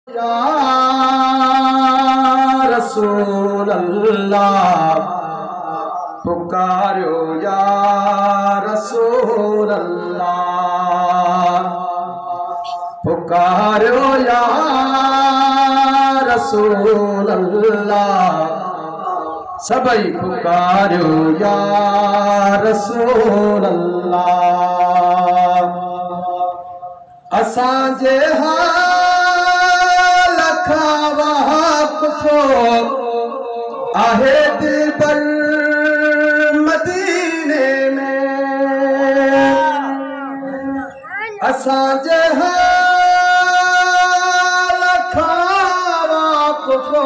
या रसूल अल्लाह पुकारो या रसूल अल्लाह पुकारो या रसूल अल्लाह सबई पुकारो या रसूल अल्लाह असांजे हाल खावा कुफो आहे दिल पर मदीने में असांजे हाल खावा कुफो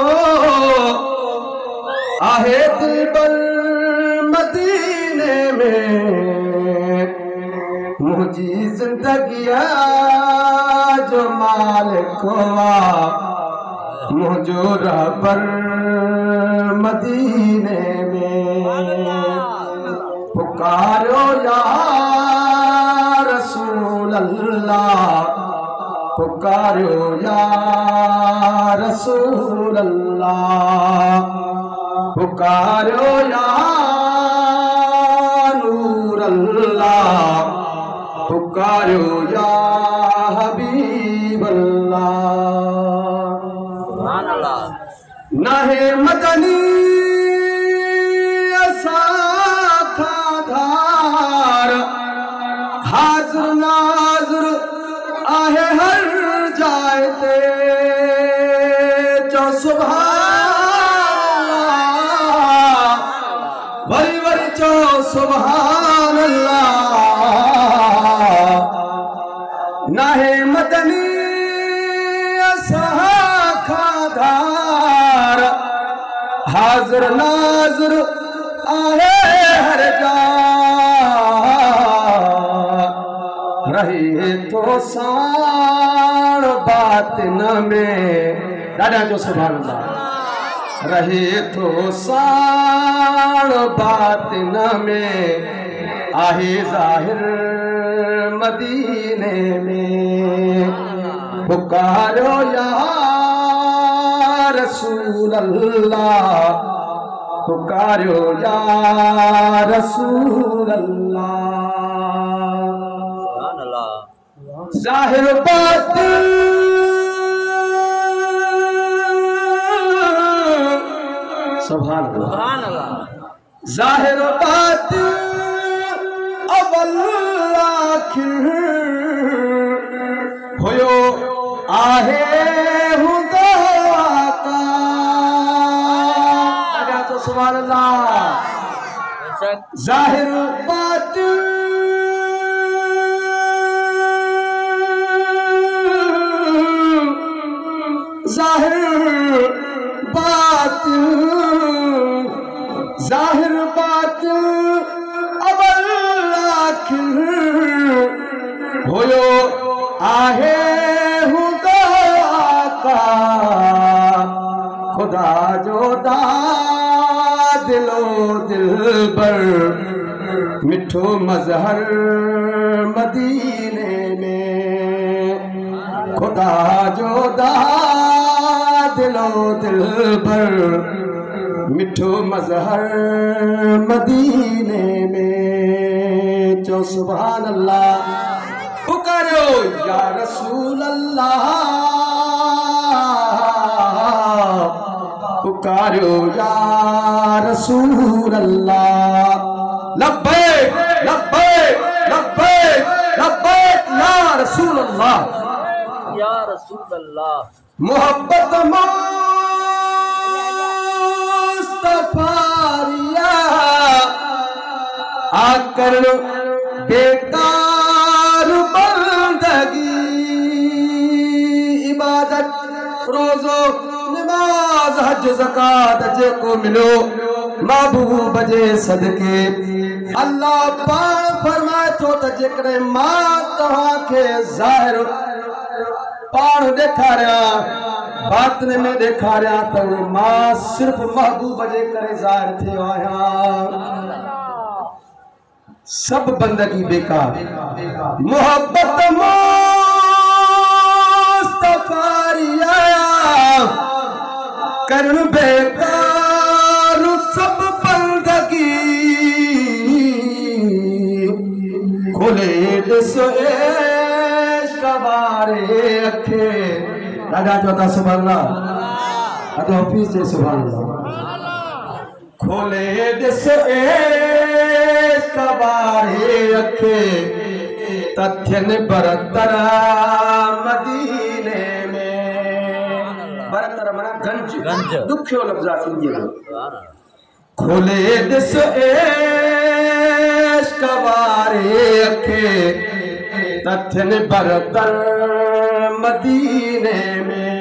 आहे दिल पर मदीने में मुझी जिंदगी जो मालिक मुझो रहबर मदीने में पुकारो या रसूल अल्लाह पुकारो या रसूल अल्लाह पुकारो या नूर अल्लाह पुकारो या हबीब अल्लाह नाहे मदनी असा धार हाजिर नाज़िर आहे हर जाए ते जो सुभान वरी वरी चो सुभान अल्लाह नाहे मदनी असा खाधार हाजिर नाज़िर आहे हर जा रहे तो साण बातिन में दादा जो सुभान अल्लाह रहे तो साण बातिन में आहे ज़ाहिर मदीने में पुकारो या रसूल अल्लाह पुकारो या रसूल अल्लाह ज़ाहिर बातिन सुभान अल्लाह ज़ाहिर बातिन अवल आखिर होयो आहे हुदा का लगा तो सुभान अल्लाह ज़ाहिर बातिन ज़ाहिर बातिन अवल आखिर होयो आहे हुदा का खुदा जो दा दिलो दिल पर मिठो मजहर मदीने में खुदा जो दा दिलो दिल पर मिठो मजहर मदीने में चो सुभान अल्लाह पुकारो या रसूल अल्लाह पुकारो या रसूल अल्लाह लब्बैक लब्बैक लब्बैक लब्बैक या रसूल अल्लाह या रसूल अल्लाह मोहब्बत मुस्तफारिया आकर बेकार बंदगी इबादत रोजो नमाज हज ज़कात जेको मिलो महबूब जे सदके अल्लाह पाण फरमाए थो त जेकॾहिं मां तव्हांखे ज़ाहिर पाण ॾेखारिया बातिन में ॾेखारिया त मां सिर्फ़ महबूब जे करे ज़ाहिर थियो आहियां सब बंदगी बेकार मोहब्बत मुस्तफारिया कर बेकार सब बंदगी खोले दिसो इश्क वारे अखे दादा चौथा सुभान अल्लाह अदो ऑफिस से सुभान अल्लाह खोले दिसो इश्क वारे अखे तथ्यन बरतर मदीने में बरतर मना गंज दुखियो लफ्जा सिंधी में खोले दिस इश्क वारे अखे तथ्यन बरतर मदीने में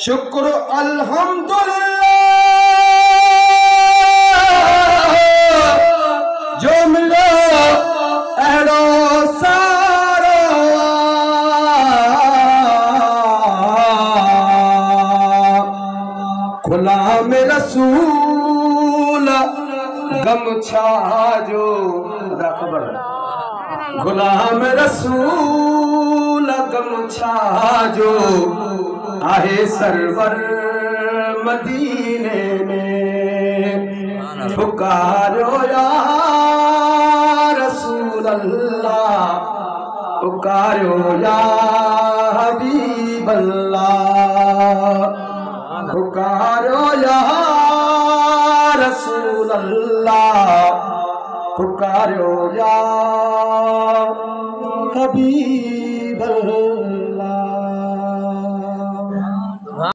शुक्र अल्हम्दुलिल्लाह जो मिलो एरो सारो खुला में रसूल गमछा जो खबर गुलाम रसूल गमछा जो आहे सरवर मदीने में पुकारो या रसूल अल्लाह पुकारो या हबीब अल्लाह पुकारो या रसूल अल्लाह पुकारो या हबीब अल्लाह।